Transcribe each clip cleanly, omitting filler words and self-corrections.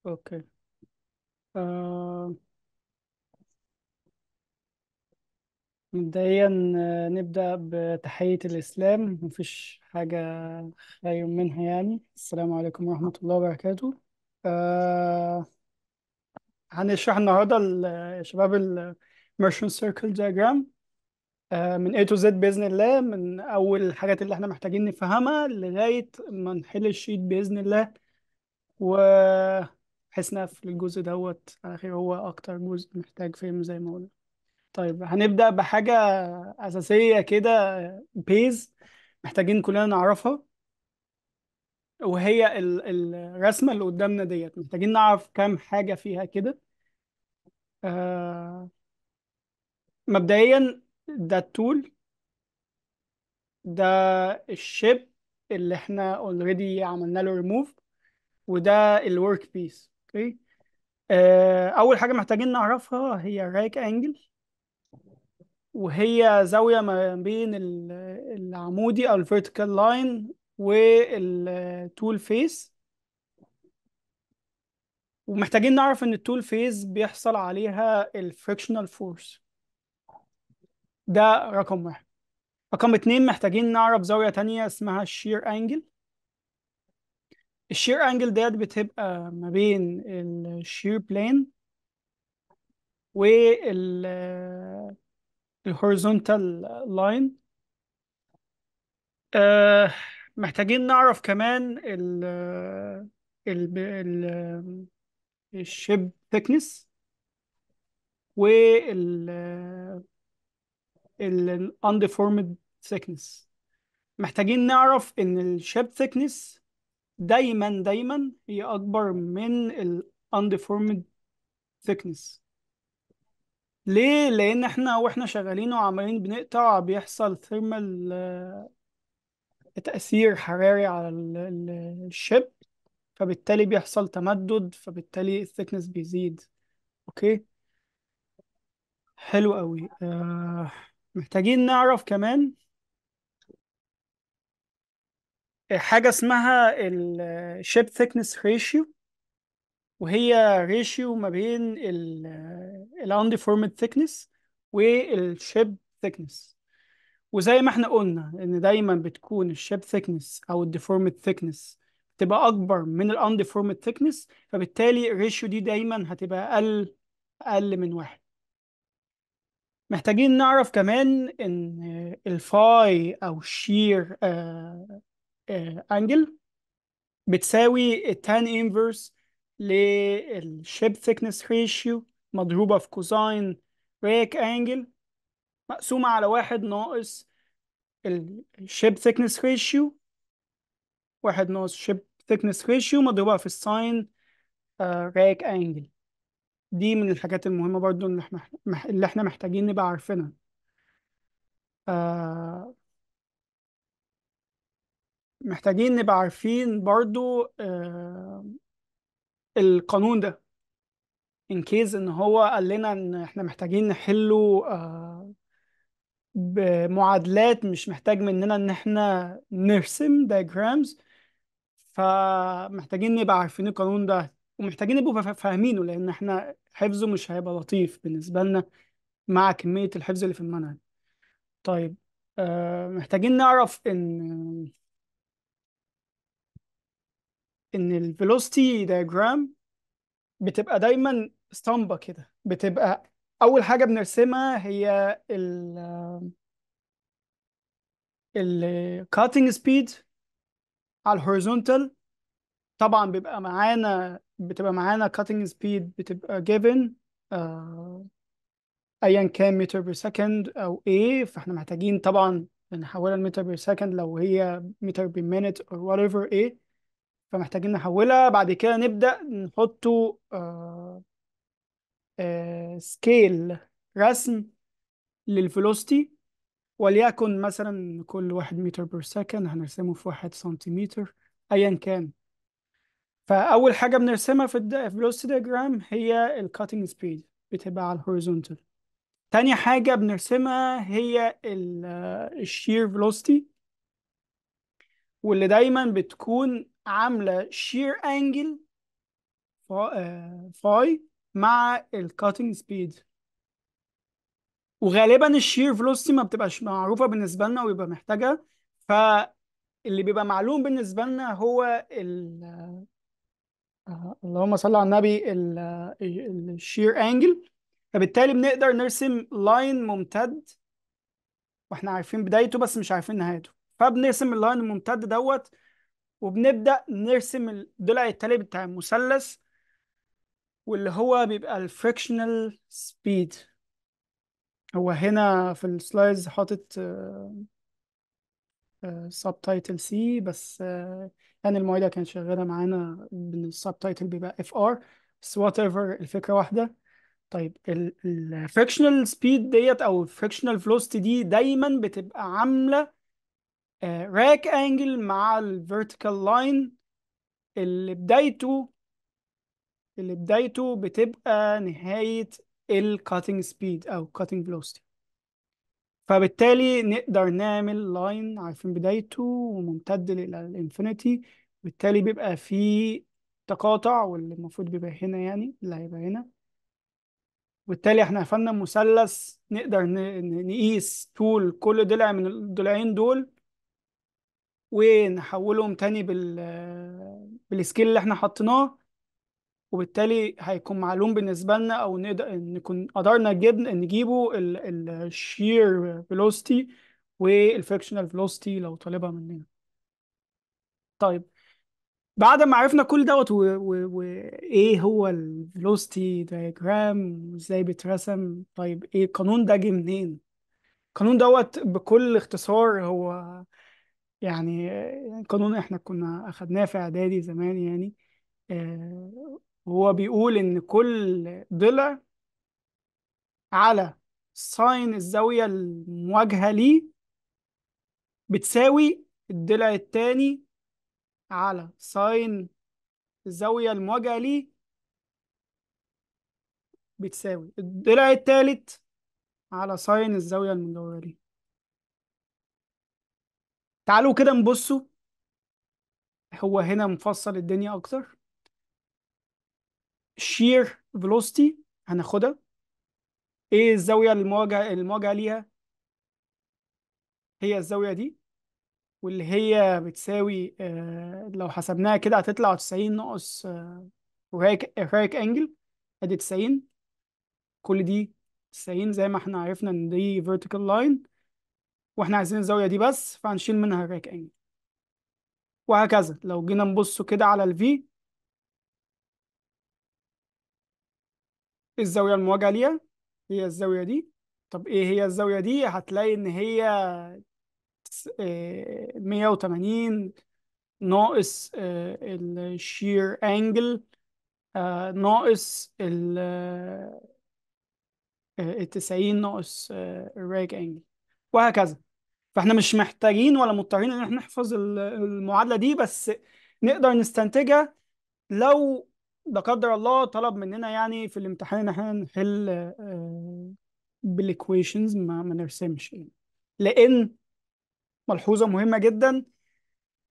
اوكي. آه مبدئيا، نبدأ بتحية الإسلام. مفيش حاجة خير منها، يعني السلام عليكم ورحمة الله وبركاته. آه هنشرح النهاردة يا شباب ال Merchant Circle Diagram، من A to Z بإذن الله، من أول الحاجات اللي احنا محتاجين نفهمها لغاية ما نحل الشيت بإذن الله. وبحيث نقفل الجزء دوت على خير، هو أكتر جزء محتاج فهم زي ما قلنا. طيب، هنبدأ بحاجة أساسية كده، بيز محتاجين كلنا نعرفها، وهي الرسمة اللي قدامنا ديت. محتاجين نعرف كام حاجة فيها كده. آه مبدئيا، ده التول، ده الشيب اللي احنا اوريدي عملنا له ريموف، وده الورك بيس. اوكي. اول حاجة محتاجين نعرفها هي الرايك انجل، وهي زاوية ما بين العمودي أو الفيرتيكال لاين والتول فيس. ومحتاجين نعرف إن التول فيس بيحصل عليها الفريكشنال فورس. ده رقم واحد. رقم اتنين، محتاجين نعرف زاوية تانية اسمها الشير أنجل. الشير أنجل ديت بتبقى ما بين الشير بلين والهوريزونتال لاين. آه محتاجين نعرف كمان ال الشيب ثيكنس وال الانديفورمد ثيكنس. محتاجين نعرف ان الشيب ثيكنس دايما دايما هي اكبر من الانديفورمد ثيكنس. ليه؟ لان احنا واحنا شغالين وعمالين بنقطع بيحصل ثيرمال، تأثير حراري على الشيب، فبالتالي بيحصل تمدد، فبالتالي الثيكنس بيزيد. اوكي. حلو قوي. محتاجين نعرف كمان حاجة اسمها الشيب ثيكنس ريشيو، وهي ريشيو ما بين الانديفورمد ثيكنس والشيب ثيكنس. وزي ما احنا قلنا ان دايما بتكون الشيب ثيكنس او الديفورمد ثيكنس تبقى اكبر من الانديفورمد ثيكنس، فبالتالي الريشيو دي دايما هتبقى اقل من واحد. محتاجين نعرف كمان ان الفاي او شير انجل بتساوي التان انفرس للشيب ثيكنس ريشيو مضروبة في كوزاين ريك انجل، مقسومة على واحد ناقص الشيب ثيكنس ريشيو، واحد ناقص شيب ثيكنس ريشيو مضروبة في الساين ريك انجل. دي من الحاجات المهمة برضو اللي احنا محتاجين نبقى عارفينها. آه، محتاجين نبقى عارفين برضو القانون ده، ان كيز ان هو قال لنا ان احنا محتاجين نحله بمعادلات، مش محتاج مننا ان احنا نرسم diagrams. فمحتاجين نبقى عارفين القانون ده، ومحتاجين نبقى فاهمينه، لان احنا حفظه مش هيبقى لطيف بالنسبة لنا مع كمية الحفظ اللي في المنهج. طيب، محتاجين نعرف ان الفيلوسيتي diagram بتبقى دايما اسطمبة كده. بتبقى أول حاجة بنرسمها هي ال cutting speed على الهوريزونتال. طبعا بتبقى معانا cutting speed بتبقى given، آه، أيا كان متر بير سكند أو إيه. فإحنا محتاجين طبعا نحولها لمتر بير سكند لو هي متر بير مينت أو whatever إيه. فمحتاجين نحولها. بعد كده نبدأ نحطه سكيل، رسم للفيلوسيتي. وليكن مثلا كل 1 متر بير سكند هنرسمه في 1 سنتيمتر، أيا كان. فأول حاجة بنرسمها في الفيلوسيتي دياجرام هي الكاتنج سبيد، بتبقى على الهوريزونتال. تاني حاجة بنرسمها هي الشير فيلوسيتي، واللي دايما بتكون عاملة شير انجل فاي مع الكاتنج سبيد. وغالبا الشير فيلوسيتي ما بتبقاش معروفة بالنسبة لنا ويبقى محتاجها. فاللي بيبقى معلوم بالنسبة لنا هو اللهم صل على النبي الشير انجل. فبالتالي بنقدر نرسم لاين ممتد، واحنا عارفين بدايته بس مش عارفين نهايته. فبنرسم اللاين الممتد دوت، وبنبدأ نرسم الضلع التالي بتاع المثلث، واللي هو بيبقى الفريكشنال سبيد. هو هنا في السلايدز حاطط سب تايتل سي، بس يعني المعيدة كانت شغالة معانا بان السب تايتل بيبقى اف ار. بس وات ايفر، الفكرة واحدة. طيب الفريكشنال سبيد ديت او الفريكشنال فلوسيتي دي دايما بتبقى عاملة راك انجل مع الفيرتيكال لاين اللي بدايته اللي بدايته بتبقى نهاية الكاتنج سبيد او كاتنج فلوسيتي. فبالتالي نقدر نعمل لاين عارفين بدايته وممتد للانفينيتي. بالتالي بيبقى فيه تقاطع، واللي المفروض بيبقى هنا يعني اللي هيبقى هنا. وبالتالي احنا قفلنا مثلث نقدر نقيس طول كل ضلع من الضلعين دول، ونحولهم تاني بالسكيل اللي احنا حطيناه. وبالتالي هيكون معلوم بالنسبة لنا، أو نقدر نكون قدرنا نجيبه الشير فيلوسيتي والفريكشنال فيلوسيتي لو طالبها مننا. طيب، بعد ما عرفنا كل دوت وإيه هو الفيلوسيتي دايجرام وإزاي بيترسم، طيب إيه القانون ده جه منين؟ القانون دوت بكل اختصار هو يعني قانون إحنا كنا أخدناه في إعدادي زمان يعني. هو بيقول إن كل ضلع على ساين الزاوية المواجهة ليه بتساوي الضلع التاني على ساين الزاوية المواجهة ليه بتساوي الضلع التالت على ساين الزاوية المجاورة ليه. تعالوا كده نبصوا، هو هنا مفصل الدنيا أكتر. shear velocity هناخدها، ايه الزاوية المواجهة ليها؟ هي الزاوية دي، واللي هي بتساوي لو حسبناها كده هتطلع 90 ناقص رايك انجل. ادي 90، كل دي 90 زي ما احنا عرفنا ان دي vertical line، واحنا عايزين الزاوية دي بس فهنشيل منها الرايك انجل. وهكذا لو جينا نبص كده على الفي، الزاوية المواجهة ليها هي الزاوية دي. طب ايه هي الزاوية دي؟ هتلاقي ان هي 180 ناقص الشير انجل ناقص ال 90 ناقص الرايك انجل، وهكذا. فاحنا مش محتاجين ولا مضطرين ان احنا نحفظ المعادلة دي، بس نقدر نستنتجها لو لا قدر الله طلب مننا يعني في الامتحان ان احنا نحل بالايكويشنز، ما نرسمش يعني. لان ملحوظة مهمة جدا،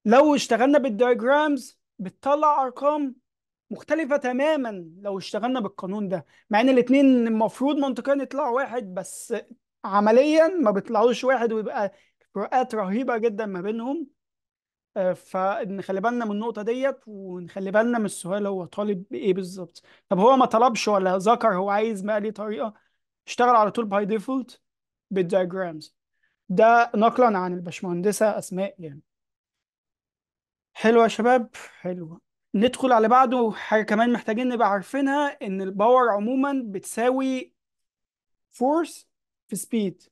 لو اشتغلنا بالدياجرامز بتطلع ارقام مختلفة تماما لو اشتغلنا بالقانون ده، مع ان الاتنين المفروض منطقيا يطلعوا واحد، بس عمليا ما بيطلعوش واحد، ويبقى فروقات رهيبة جدا ما بينهم. فنخلي بالنا من النقطة ديت، ونخلي بالنا من السؤال هو طالب بإيه بالظبط. طب هو ما طلبش ولا ذكر هو عايز بقى ليه طريقة، اشتغل على طول باي ديفولت بالدياجرامز. ده نقلا عن الباشمهندسة أسماء يعني. حلو يا شباب، حلو. ندخل على بعده. حاجة كمان محتاجين نبقى عارفينها، إن الباور عموما بتساوي فورس في سبيد.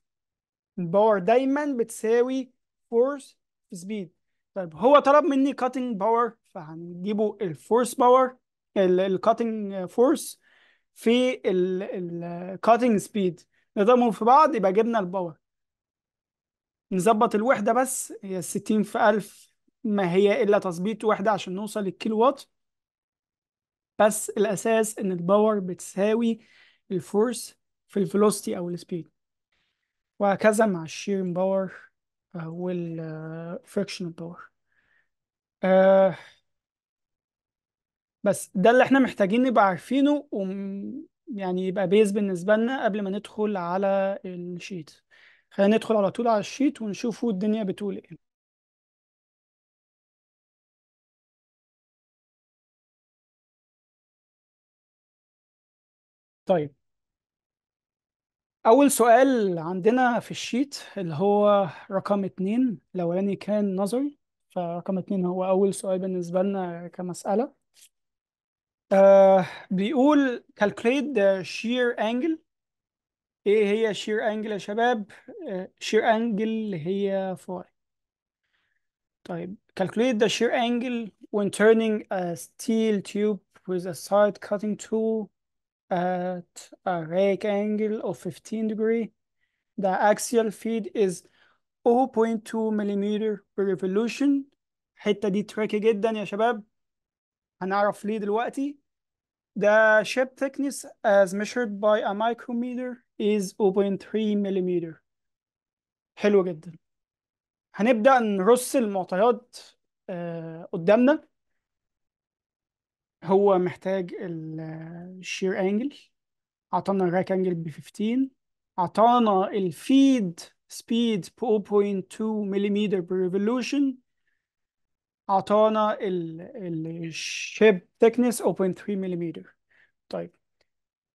الباور دايما بتساوي فورس في سبيد. طيب هو طلب مني كاتنج باور، فهنجيبه الفورس باور، الكاتنج فورس في الكاتنج سبيد، نضربهم في بعض يبقى جبنا الباور. نظبط الوحدة بس، هي 60 في 1000، ما هي إلا تظبيط وحدة عشان نوصل للكيلو وات. بس الأساس إن الباور بتساوي الفورس في الفيلوسيتي أو السبيد. وهكذا مع الشيرنج باور والفريكشنال باور. بس ده اللي احنا محتاجين نبقى عارفينه يعني يبقى بيز بالنسبة لنا قبل ما ندخل على الشيت. خلينا ندخل على طول على الشيت ونشوفوا الدنيا بتقول ايه. طيب، أول سؤال عندنا في الشيت اللي هو رقم 2، الأولاني كان نظري، فرقم 2 هو أول سؤال بالنسبة لنا كمسألة. بيقول calculate the shear angle. إيه هي shear angle يا شباب؟ shear angle اللي هي فاي. طيب calculate the shear angle when turning a steel tube with a side cutting tool at a rake angle of 15 degree. The axial feed is 0.2 millimeter per revolution. الحتة دي تريكي جدا يا شباب، هنعرف ليه دلوقتي. The ship thickness as measured by a micrometer is 0.3 millimeter. حلو جدا. هنبدأ نرص المعطيات قدامنا. هو محتاج الشير انجل، عطانا الراك انجل ب 15، عطانا الفيد سبيد ب 0.2 ملم per revolution، عطانا الشيب thickness 0.3 ملم. طيب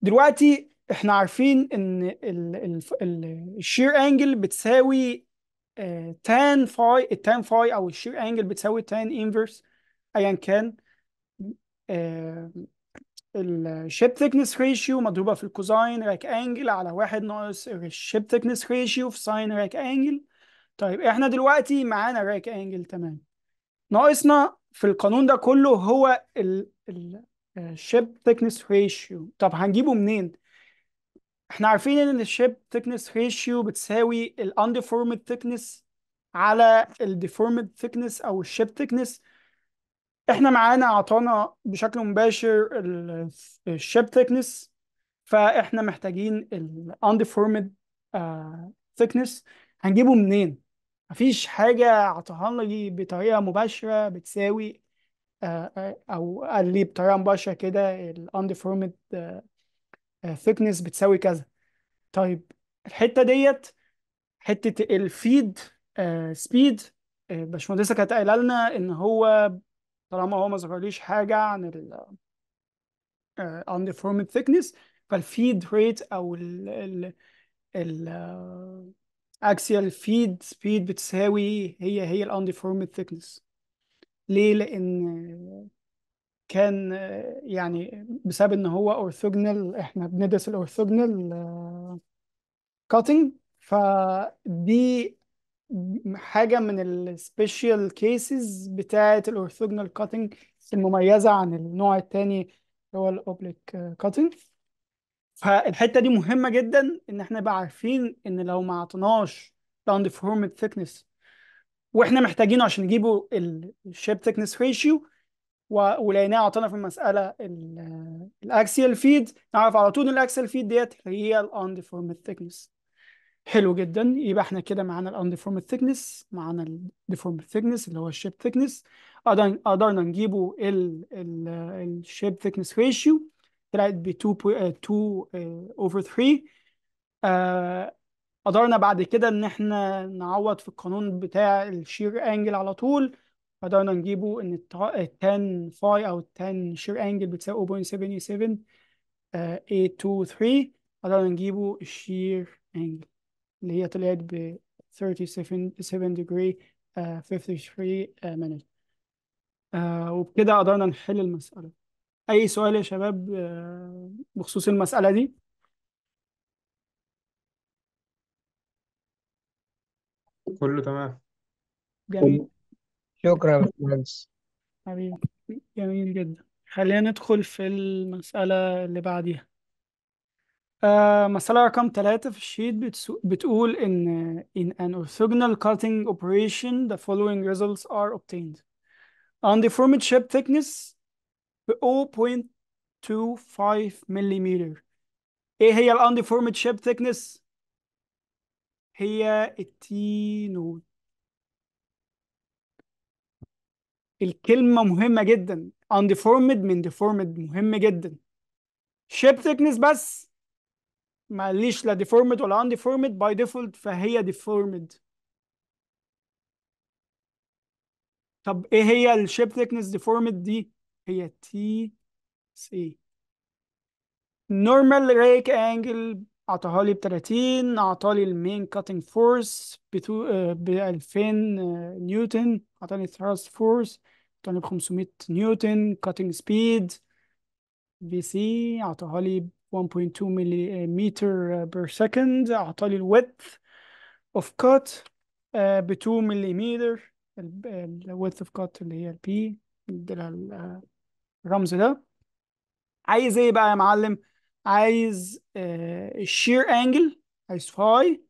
دلوقتي احنا عارفين ان الشير انجل بتساوي تان فاي. التان فاي او الشير انجل بتساوي تان انفرس ايا كان الشيب ثيكنس ريشيو مضروبة في الكوزاين راك انجل على واحد ناقص الشيب ثيكنس ريشيو في ساين راك انجل. طيب احنا دلوقتي معانا راك انجل تمام، ناقصنا في القانون ده كله هو الشيب ثيكنس ريشيو. طب هنجيبه منين؟ احنا عارفين ان الشيب ثيكنس ريشيو بتساوي الانديفورمد ثيكنس على الديفورمد ثيكنس او الشيب ثيكنس. احنا معانا عطانا بشكل مباشر الشيب ثيكنس، فاحنا محتاجين ال undeformed thickness. هنجيبه منين؟ مفيش حاجة عطاها لي بطريقة مباشرة بتساوي أو قال لي بطريقة مباشرة كده ال undeformed thickness بتساوي كذا. طيب الحتة ديت، حتة الفيد سبيد، باشمهندسة كانت قايلة لنا إن هو طالما هو ما ظهرليش حاجة عن ال undeformed thickness، فالفيد ريت أو ال axial feed speed بتساوي هي ال undeformed thickness. ليه؟ لأن كان يعني بسبب إن هو orthogonal، إحنا بندرس ال orthogonal cutting، فدي حاجة من ال special cases بتاعة ال orthogonal cutting المميزة عن النوع التاني اللي هو ال oblique cutting. فالحته دي مهمه جدا ان احنا نبقى عارفين ان لو ما عطناش باوند فورمد ثيكنس واحنا محتاجينه عشان نجيبه الشيب ثيكنس ريشيو، ولقيناه عطانا في المساله الاكسيال فيد، نعرف على طول الاكسيال فيد ديت هي الاوند فورمد ثيكنس. حلو جدا، يبقى احنا كده معانا الاوند فورمد ثيكنس، معانا الديفورمد ثيكنس اللي هو الشيب ثيكنس. قدرنا نجيبه الشيب ثيكنس ريشيو، طلعت ب 2 over 3. قدرنا بعد كده ان احنا نعوض في القانون بتاع الشير انجل على طول. قدرنا نجيبه ان التان فاي او التان شير انجل بتساوي 0.77 823. قدرنا نجيبه الشير انجل اللي هي طلعت ب 37 degree 53 minute. وبكده قدرنا نحل المسألة. أي سؤال يا شباب بخصوص المسألة دي؟ كله تمام. جميل. شكرا يا باشمهندس. حبيبي، جميل جدا. خلينا ندخل في المسألة اللي بعديها. مسألة رقم 3 في الشيت بتقول إن in an orthogonal cutting operation the following results are obtained. Undeformed chip thickness ب 0.25 ملم. إيه هي ال undeformed chip thickness؟ هي التي نود. الكلمة مهمة جدا. undeformed من deformed مهم جدا. shape thickness بس معليش لا deformed ولا undeformed by default فهي deformed. طب ايه هي الشيب thickness deformed دي؟ هي تي سي. normal rake angle اعطاها لي ب 30، اعطالي المين cutting force ب 2000 نيوتن، اعطاني thrust force اعطاني ب 500 نيوتن، cutting speed في سي اعطاها لي ب 1.2 مليمتر per second، اعطالي ال width of cut ب 2 مليمتر. ال width of cut اللي هي البي، الرمز ده. عايز ايه بقى يا معلم؟ عايز الشير انجل، عايز فاي،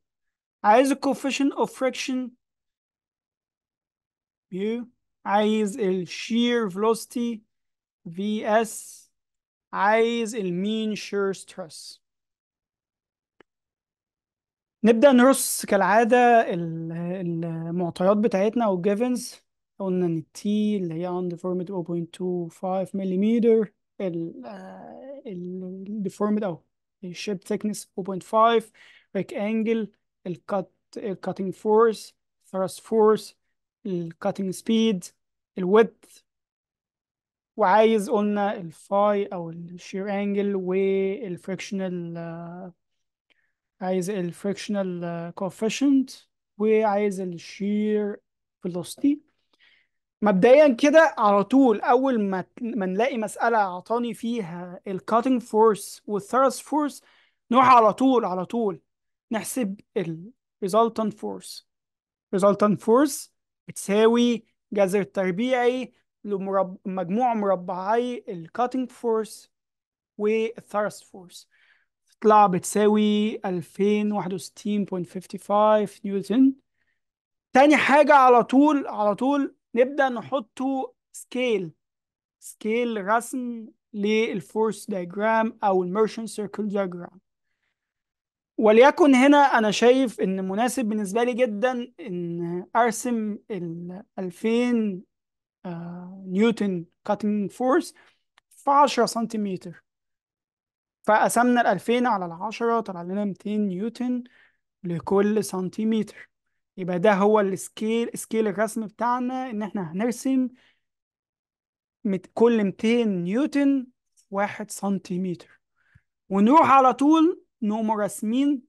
عايز الكوفيشن اوف فريكشن يو، عايز الشير فيلوسيتي في اس، عايز المين شير ستريس. نبدأ نرص كالعادة المعطيات بتاعتنا او الجيفنز. قلنا ان التي اللي هي undeformed 0.25 مليمتر، الديفورمد او الشيب thickness 0.5، ريك انجل، الكاتنج فورس، thrust force، الكاتنج سبيد، الويدث، وعايز قلنا الفاي او الشير انجل والفريكشنال، عايز الفريكشنال كوفيشنت، وعايز الشير فيلوسيتي. مبدئيا كده على طول اول ما نلاقي مسألة اعطاني فيها الكاتنج فورس والثرست فورس، نروح على طول نحسب ال resultant force. resultant force بتساوي جذر التربيعي لمجموع مربعي الكاتنج فورس والثرست فورس، تطلع بتساوي 2061.55 نيوتن. تاني حاجة على طول نبدأ نحطه سكيل رسم للفورس دايجرام أو الميرشن سيركل دايجرام. وليكن هنا أنا شايف إن مناسب بالنسبة لي جدا إن أرسم ال 2000 نيوتن كاتنج فورس في 10 سنتيمتر. فقسمنا ال 2000 على ال 10 طلع لنا 200 نيوتن لكل سنتيمتر. يبقى ده هو سكيل الرسم بتاعنا، ان احنا هنرسم كل 200 نيوتن في 1 سنتيمتر. ونروح على طول نقوم راسمين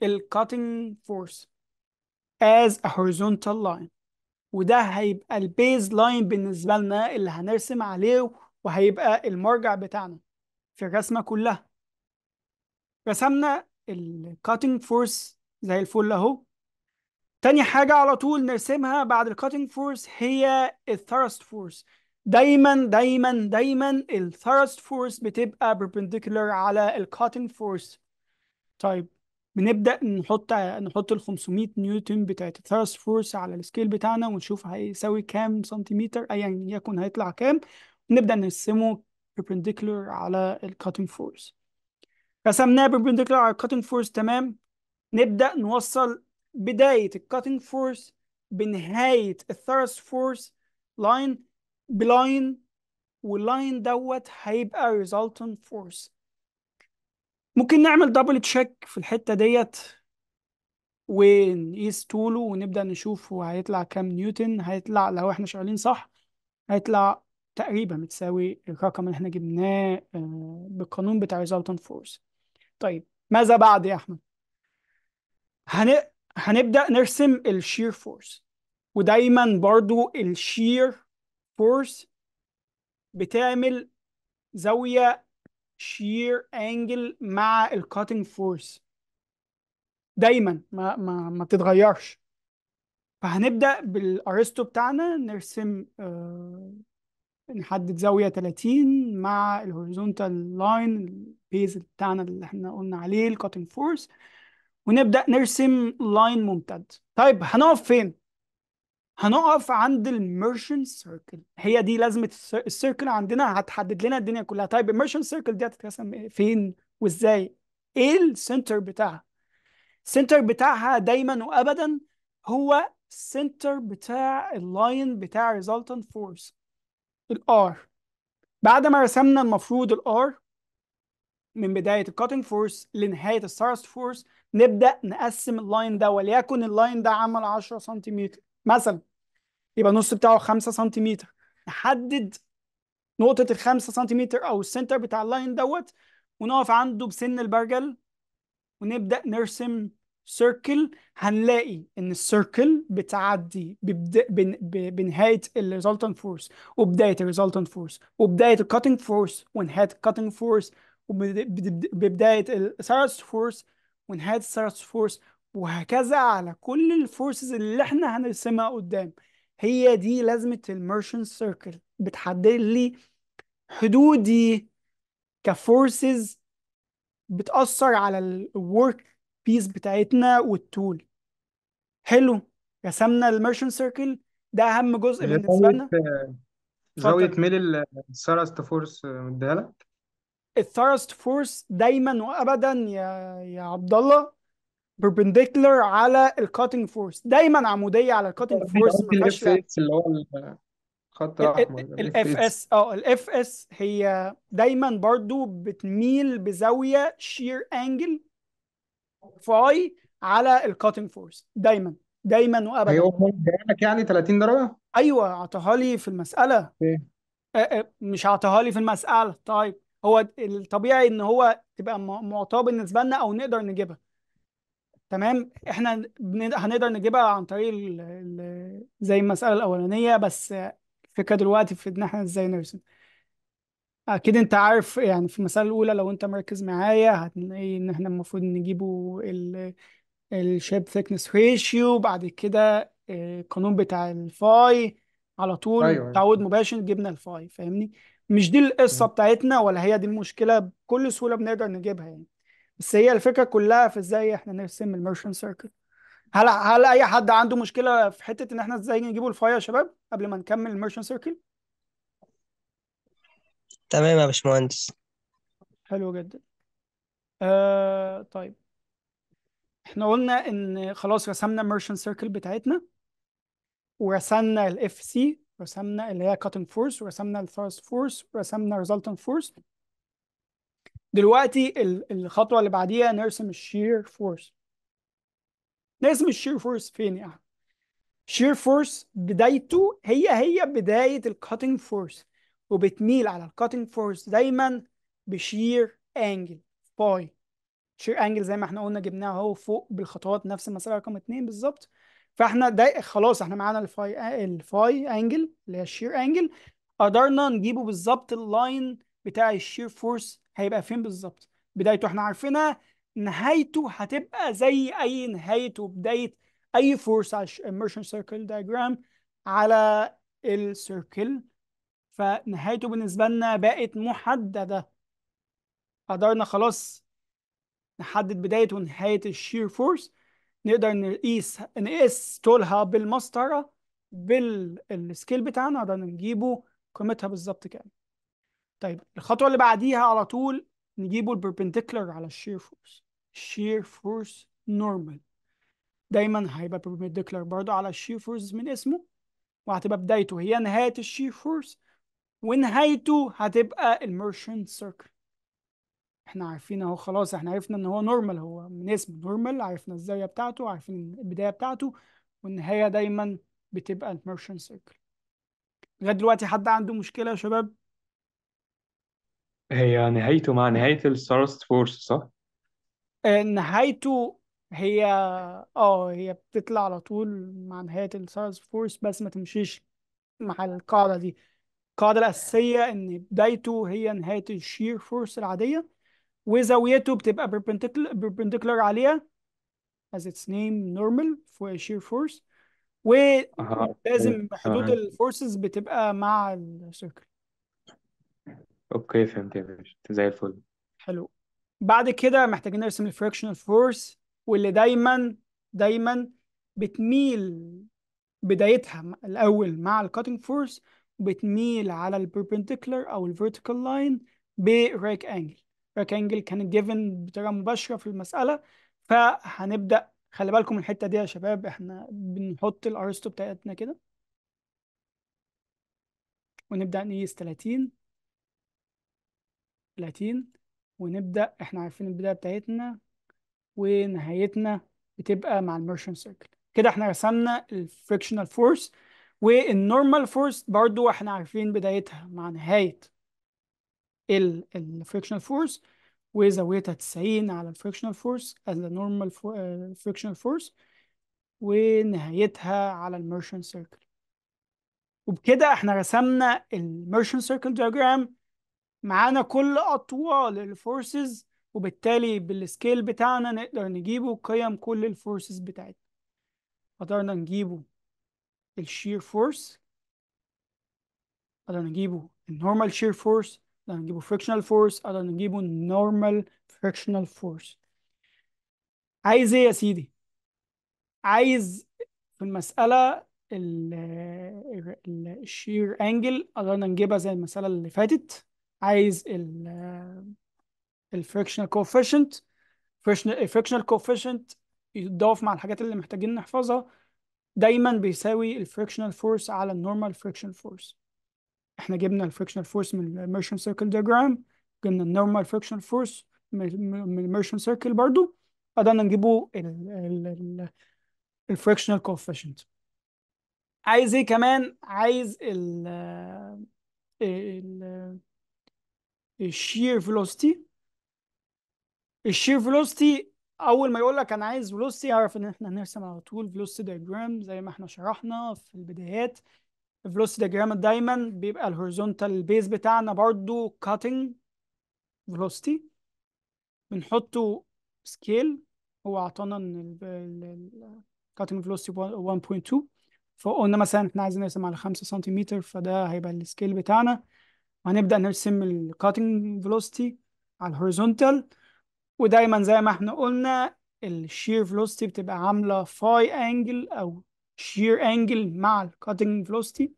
الكاتنج فورس as a horizontal line، وده هيبقى البيز لاين بالنسبة لنا اللي هنرسم عليه، وهيبقى المرجع بتاعنا في الرسمة كلها. رسمنا الكاتنج فورس زي الفل اهو. تاني حاجة على طول نرسمها بعد الكاتنج فورس هي الثرست فورس. دايما الثرست فورس بتبقى perpendicular على الكاتنج فورس. طيب بنبدأ نحط ال 500 نيوتن بتاعت الثرست فورس على السكيل بتاعنا، ونشوف هيساوي كام سنتيمتر ايا يكن هيطلع كام، ونبدأ نرسمه perpendicular على الكاتنج فورس. رسمناه perpendicular على الكاتنج فورس تمام. نبدأ نوصل بداية الكاتنج فورس بنهاية الثرست فورس لاين بلاين، واللاين دوت هيبقى resultant force. ممكن نعمل دبل تشيك في الحتة ديت ونقيس طوله ونبدأ نشوف هو هيطلع كام نيوتن. هيطلع لو احنا شغالين صح هيطلع تقريبا بتساوي الرقم اللي احنا جبناه بالقانون بتاع resultant force. طيب ماذا بعد يا احمد؟ هن... هنبدأ نرسم الشير فورس. ودايما برضو الشير فورس بتعمل زاوية شير انجل مع الكاتنج فورس، دايما ما بتتغيرش. فهنبدأ بالارسطو بتاعنا نرسم نحدد زاوية 30 مع الهوريزونتال لاين البيز بتاعنا اللي احنا قلنا عليه الكاتنج فورس، ونبدأ نرسم لاين ممتد. طيب هنقف فين؟ هنقف عند الميرشن سيركل. هي دي لازمة السيركل عندنا، هتحدد لنا الدنيا كلها. طيب الميرشن سيركل دي هتترسم فين وازاي؟ ايه السنتر بتاعها؟ السنتر بتاعها دايما وابدا هو السنتر بتاع اللاين بتاع resultant force. الار. بعد ما رسمنا المفروض الار من بداية الكاتنج فورس لنهاية الثرست فورس، نبدأ نقسم اللاين ده، وليكن اللاين ده عمل 10 سنتيمتر مثلا، يبقى النص بتاعه 5 سنتيمتر. نحدد نقطة ال 5 سنتيمتر أو السنتر بتاع اللاين دوت، ونقف عنده بسن البرجل ونبدأ نرسم سيركل. هنلاقي ان السيركل بتعدي بنهاية الريزلتنت فورس وبداية الريزلتنت فورس وبداية الكاتنج فورس ونهاية الكاتنج فورس وببداية الثيرست فورس ونهاية الثيرست فورس، وهكذا على كل الفورسز اللي احنا هنرسمها قدام. هي دي لازمة الميرشن سيركل، بتحدد لي حدودي كفورسز بتأثر على الورك بيس بتاعتنا والتول. حلو، رسمنا الميرشن سيركل، ده أهم جزء هي بالنسبة لنا. زاوية اتفضل. ميل الثرست فورس مديها لك. الثرست فورس دايما وأبدا يا عبد الله perpendicular على الكاتنج فورس، دايما عمودية على الكاتنج فورس، ما قصدي فيهاش الاف لعب. اس اللي هو الخط الأحمر ده، الاف الاف اس. اس، الاف اس هي دايما برضو بتميل بزاوية شير انجل فاي على الكاتنج فورس، دايما دايما هي وابدا. هو مديها لك يعني 30 درجة؟ ايوه عطاها لي في المساله. ايه. مش عطاها لي في المساله. طيب هو الطبيعي ان هو تبقى معطاه بالنسبه لنا او نقدر نجيبها. تمام، احنا هنقدر نجيبها عن طريق زي المساله الاولانيه، بس الفكره دلوقتي في ان احنا ازاي نرسم. اكيد انت عارف يعني في المساله الاولى لو انت مركز معايا هتلاقي ان احنا المفروض نجيبه الشيب ثيكنس ريشيو، بعد كده القانون بتاع الفاي، على طول ايوه. تعود مباشر جبنا الفاي. فاهمني؟ مش دي القصة بتاعتنا ولا هي دي المشكلة، بكل سهولة بنقدر نجيبها يعني. بس هي الفكرة كلها في ازاي احنا نرسم الميرشن سيركل. هل اي حد عنده مشكلة في حتة ان احنا ازاي نجيبه الفاي يا شباب قبل ما نكمل الميرشن سيركل؟ تمام يا باشمهندس. حلو جدا. طيب، احنا قلنا ان خلاص رسمنا الميرشن سيركل بتاعتنا، ورسمنا الاف سي، رسمنا اللي هي كاتنج فورس، ورسمنا الثرست فورس، ورسمنا ريزلتنت فورس. دلوقتي الخطوه اللي بعديها نرسم الشير فورس. نرسم الشير فورس فين يا احمد؟ شير فورس بدايته هي بدايه الكاتنج فورس، وبتميل على الكاتنج فورس دايما بشير انجل باي. شير انجل زي ما احنا قلنا جبناها اهو فوق بالخطوات، نفس المسألة رقم 2 بالظبط. فاحنا ده خلاص احنا معانا الفاي انجل اللي هي الشير انجل، قدرنا نجيبه بالظبط. اللاين بتاع الشير فورس هيبقى فين بالظبط؟ بدايته احنا عارفينها، نهايته هتبقى زي اي نهاية وبداية اي فورس على الميرشن سيركل دايجرام على السيركل. فنهايته بالنسبة لنا بقت محددة. قدرنا خلاص نحدد بداية ونهاية الشير فورس، نقدر نقيس طولها بالمسطرة بالسكيل بتاعنا، نقدر نجيبه قيمتها بالظبط كام. طيب الخطوة اللي بعديها على طول نجيبه البربنديكولار على الشير فورس. الشير فورس نورمال دايما هيبقى بربنديكولار برضه على الشير فورس من اسمه، وهتبقى بدايته هي نهاية الشير فورس، ونهايته هتبقى الميرشنت سيركل. احنا عارفين اهو خلاص، احنا عرفنا ان هو نورمال، هو من اسمه نورمال، عرفنا الزاويه بتاعته، عارفين البدايه بتاعته، والنهايه دايما بتبقى الميرشن سيركل. لغايه دلوقتي حد عنده مشكله يا شباب؟ هي نهايته مع نهاية الثرست فورس صح؟ نهايته هي هي بتطلع على طول مع نهايه السايز فورس، بس ما تمشيش مع القاعده دي. القاعده الاساسيه ان بدايته هي نهايه الشير فورس العاديه، وزاويته بتبقى perpendicular عليها as its name normal for a shear force، أوكي ولازم حدود تمام. الفورسز بتبقى مع السيركل. أوكي فهمت يا باشا، زي الفل. حلو. بعد كده محتاجين نرسم الفريكشنال فورس، واللي دايما بتميل بدايتها الأول مع الكاتنج فورس، وبتميل على البربنديكولار أو الفيرتيكال لاين بريك أنجل. ريك أنجل كانت جيفن بطريقة مباشرة في المسألة، فهنبدأ. خلي بالكم من الحتة دي يا شباب، احنا بنحط الأرسطو بتاعتنا كده. ونبدأ نقيس 30 30، ونبدأ احنا عارفين البداية بتاعتنا ونهايتنا بتبقى مع الميرشن سيركل. كده احنا رسمنا الفريكشنال فورس، والنورمال فورس برضو احنا عارفين بدايتها مع نهاية الفريكشنال فورس، وزاويتها 90 على الفريكشنال فورس as the normal frictional force، ونهايتها على الميرشن سيركل. وبكده احنا رسمنا الميرشن سيركل دياجرام، معانا كل اطوال الفورسز، وبالتالي بالسكيل بتاعنا نقدر نجيبه قيم كل الفورسز بتاعتنا. قدرنا نجيبه الشير فورس، قدرنا نجيبه النورمال شير فورس، قدرنا نجيبه فريكشنال فورس، قدرنا نجيبه النورمال فريكشنال فورس. عايز ايه يا سيدي؟ عايز في المسألة الشير انجل، قدرنا نجيبها زي المسألة اللي فاتت. عايز الفريكشنال كوفيشنت، الفريكشنال كوفيشنت يتضاف مع الحاجات اللي محتاجين نحفظها، دايما بيساوي الفريكشنال فورس على النورمال فريكشنال فورس. احنا جبنا الفريكشنال فورس من الميرشن سيركل دياجرام، جبنا النورمال فريكشنال فورس من الميرشن سيركل برضو، قدرنا نجيبه الفريكشنال كوفيشنت. عايز ايه كمان؟ عايز ال الشير فيلوسيتي. الشير فيلوسيتي اول ما يقول لك انا عايز فيلوسيتي، اعرف ان احنا هنرسم على طول فيلوسيتي دايجرام زي ما احنا شرحنا في البدايات. الفيلوسيتي دايجرام دايما بيبقى الهوريزونتال بيز بتاعنا برضو كاتنج فيلوسيتي، بنحطه سكيل. هو اعطانا ان الكاتنج فيلوسيتي 1.2، فقلنا مثلا احنا عايزين نرسم على 5 سنتيمتر، فده هيبقى السكيل بتاعنا. وهنبدأ نرسم الكاتنج فيلوسيتي على الهوريزونتال، ودايما زي ما احنا قلنا الشير فيلوسيتي بتبقى عاملة فاي انجل او شير انجل مع الكاتنج فيلوسيتي.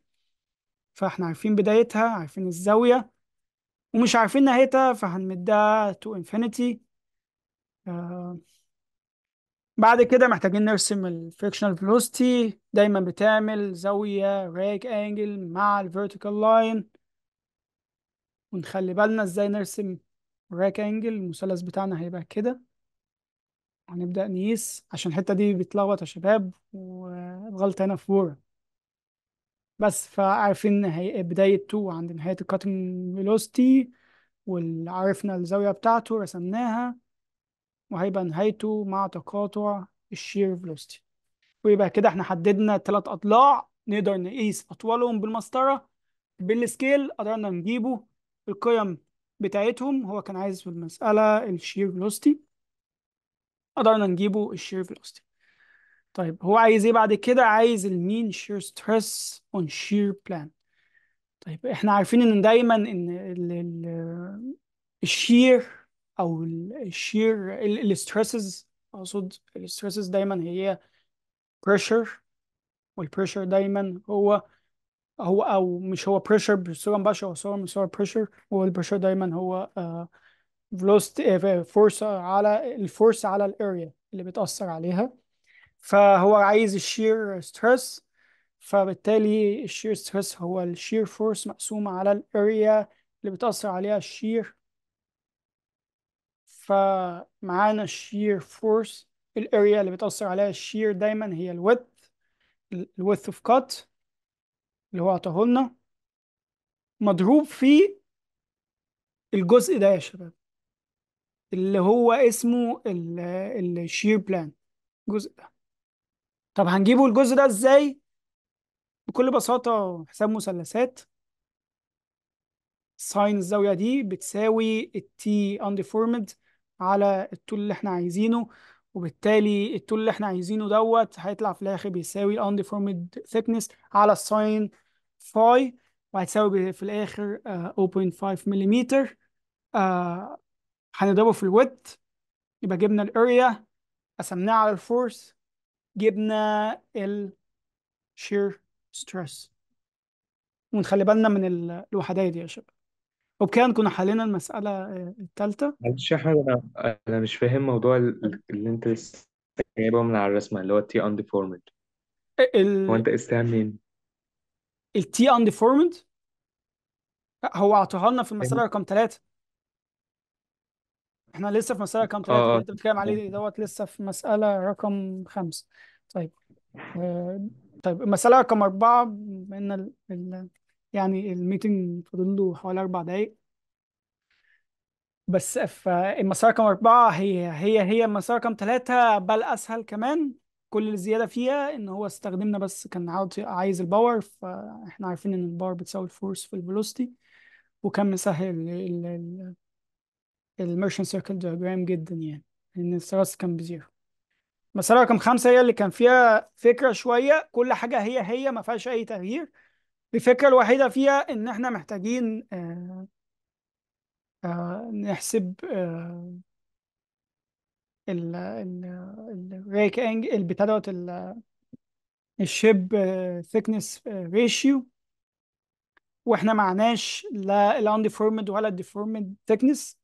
فاحنا عارفين بدايتها، عارفين الزاوية، ومش عارفين نهايتها، فهنمدها to infinity. بعد كده محتاجين نرسم الفريكشنال فيلوسيتي، دايما بتعمل زاوية راك انجل مع الفيرتيكال لاين. ونخلي بالنا ازاي نرسم راك انجل. المثلث بتاعنا هيبقى كده. هنبدأ نقيس عشان الحتة دي بتلخبط يا شباب، والغلطة هنا في وورا بس. فعارفين بداية 2 عند نهاية الكاتنج فيلوسيتي، وعرفنا الزاوية بتاعته رسمناها، وهيبقى نهايته مع تقاطع الشير فيلوسيتي. ويبقى كده احنا حددنا 3 أضلاع نقدر نقيس أطوالهم بالمسطرة. بالسكيل قدرنا نجيبه القيم بتاعتهم. هو كان عايز في المسألة الشير فيلوسيتي، قدرنا نجيبه الشير فيلوسيتي. طيب هو عايز ايه بعد كده؟ عايز المين شير ستريس اون شير بلان. طيب احنا عارفين ان دايما ان الشير او الشير الستريسز، اقصد الستريسز دايما هي بريشر، والبريشر دايما هو او مش هو بريشر بصوره مباشره، هو صوره من صور بريشر. هو البريشر دايما هو فلوست فورس على الفورس على الاريا اللي بتأثر عليها. فهو عايز الشير ستريس، فبالتالي الشير ستريس هو الشير فورس مقسومة على الاريا اللي بتأثر عليها الشير. فمعانا الشير فورس، الاريا اللي بتأثر عليها الشير دايما هي الويدث اوف كات اللي هو عطاه لنا، مضروب في الجزء ده يا شباب اللي هو اسمه الشير بلان، الجزء ده. طب هنجيبه الجزء ده ازاي؟ بكل بساطة حساب مثلثات. ساين الزاوية دي بتساوي التي undeformed على الطول اللي احنا عايزينه، وبالتالي الطول اللي احنا عايزينه دوت هيطلع في الآخر بيساوي undeformed thickness على الساين فاي، وهتساوي في الآخر 0.5 مليمتر. هنضربه في الويدث، يبقى جبنا الاريا، قسمناه على الفورس، جبنا الشير ستريس. ونخلي بالنا من الوحدات دي يا شباب. وبكده نكون حلينا المسألة الثالثة. معلش يا أحمد، أنا مش فاهم موضوع اللي أنت لسه جايبه من على الرسمة اللي هو تي أنديفورمد. هو أنت قستها منين؟ التي undeformed هو اعطوها لنا في المسألة رقم 3. احنا لسه في مسألة رقم 3 اللي اه انت بتتكلم عليه دوت، لسه في مسألة رقم 5. طيب. آه، طيب المسألة رقم 4، بما ان يعني الميتنج فاضل له حوالي 4 دقايق بس. فالمسألة رقم 4 هي المسألة رقم 3، بل أسهل كمان. كل الزيادة فيها إن هو استخدمنا، بس كان عايز الباور، فإحنا عارفين إن الباور بتساوي الفورس في الفيلوسيتي. وكان مسهل الميرشن سيركل دياجرام جدا يعني، لأن الثرست كان بزيرو. المسألة رقم 5 هي اللي كان فيها فكرة شوية. كل حاجة هي ما فيهاش أي تغيير. الفكرة الوحيدة فيها إن إحنا محتاجين نحسب الريك انج البتاع دوت الشيب ثيكنس ريشيو. واحنا معناش لا الانديفورمد ولا الديفورمد ثيكنس.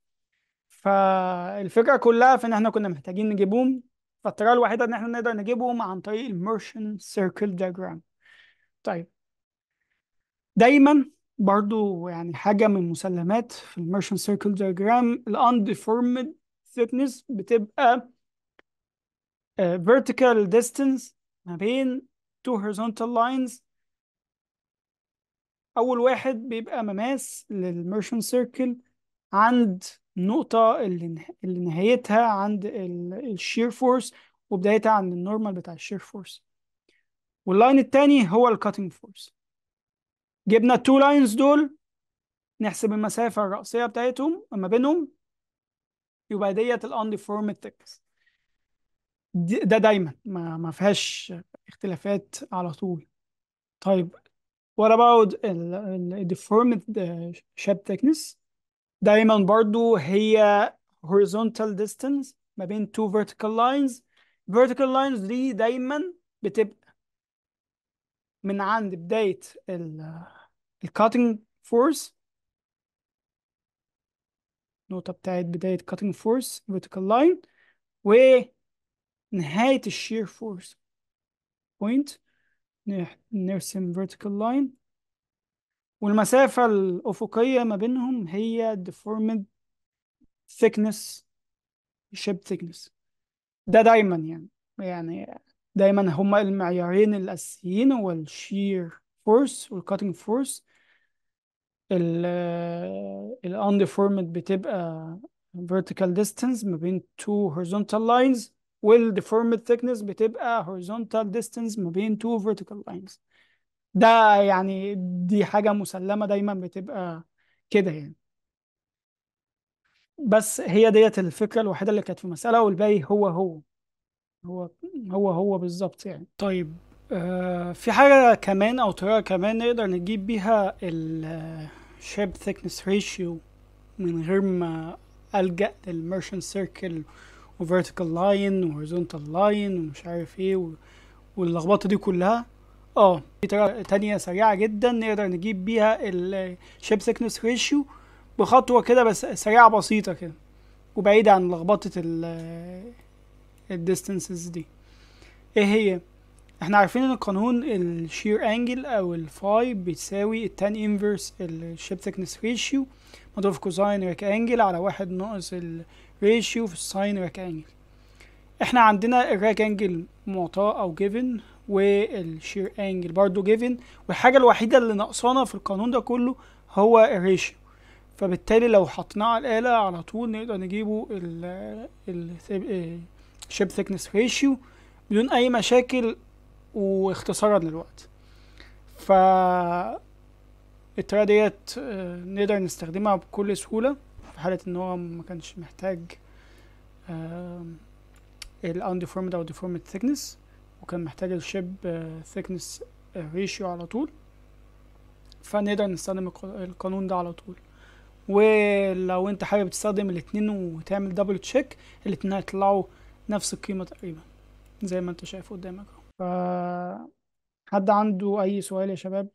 فالفكره كلها في ان احنا كنا محتاجين نجيبهم. فالطريقه الوحيده ان احنا نقدر نجيبهم عن طريق الميرشن سيركل دياجرام. طيب. دايما برضو يعني حاجه من المسلمات في الميرشن سيركل دياجرام، الانديفورمد thickness بتبقى vertical distance ما بين two horizontal lines. أول واحد بيبقى مماس للميرشن سيركل عند النقطة اللي نهايتها عند الشير فورس، وبدايتها عند النورمال بتاع الشير فورس. واللاين التاني هو الكاتنج فورس. جبنا التو لاينز دول، نحسب المسافة الرأسية بتاعتهم ما بينهم، يبقى ديت الأنديفورمد thickness. ده دايما ما فيهاش اختلافات على طول. طيب. what about ال deformed shape thickness؟ دايما برضو هي horizontal distance ما بين two vertical lines. vertical lines دي دايما بتبقى من عند بداية ال cutting force، النقطة بتاعت بداية cutting force vertical line، ونهاية الشير force point. نرسم vertical line، والمسافة الأفقية ما بينهم هي deformed thickness shape thickness. ده دايما يعني دايما هما المعيارين الأساسيين، هو الشير فورس والكاتنج فورس. الأنديفورمد بتبقى vertical distance ما بين two horizontal lines، والdeformed thickness بتبقى horizontal distance ما بين two vertical lines. ده يعني دي حاجة مسلمة دايما بتبقى كده يعني. بس هي ديت الفكرة الوحيدة اللي كانت في المسألة، والباقي هو هو بالظبط يعني. طيب. في حاجة كمان أو طريقة كمان نقدر نجيب بيها ال shape thickness ratio من غير ما ألجأ للميرشن سيركل وvertical line وhorizontal line ومش عارف ايه واللخبطة دي كلها. في طريقة تانية سريعة جدا نقدر نجيب بيها ال shape thickness ratio بخطوة كده، بس سريعة بسيطة كده وبعيدة عن لخبطة الديستنسز دي. ايه هي؟ احنا عارفين ان قانون الشير انجل او الفاي بيساوي التان انفرس الشيب ثيكنس ريشيو مضروب في كوزاين ريك انجل على 1 ناقص الريشيو في الساين ريك انجل. احنا عندنا الريك انجل معطاه او جيفن، والشير انجل برضو جيفن، والحاجة الوحيدة اللي ناقصانا في القانون ده كله هو الريشيو. فبالتالي لو حطيناه على الآلة على طول نقدر نجيبه الشيب ثيكنس ريشيو بدون أي مشاكل واختصارا للوقت. ف الطريقة ديت نقدر نستخدمها بكل سهولة في حالة ان هو ما كانش محتاج ال undeformed او deformed thickness، وكان محتاج الشيب thickness ratio على طول. فنقدر نستخدم القانون ده على طول. ولو انت حابب تستخدم الاتنين وتعمل دبل تشيك، الاتنين هيطلعوا نفس القيمة تقريبا زي ما انت شايف قدامك اهو. حد عنده اي سؤال يا شباب؟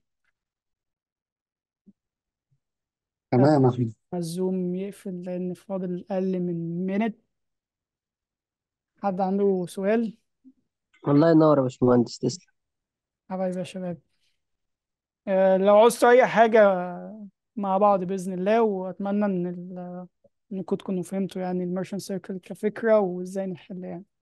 تمام يا أحمد. الزوم يقفل لان فاضل اقل من مينت. حد عنده سؤال؟ والله ينور يا باشمهندس، تسلم. حبايبي يا شباب. لو عوزتوا اي حاجة مع بعض بإذن الله. وأتمنى إنكم تكونوا فهمتوا يعني الميرشنت سيركل كفكرة وإزاي نحلها يعني.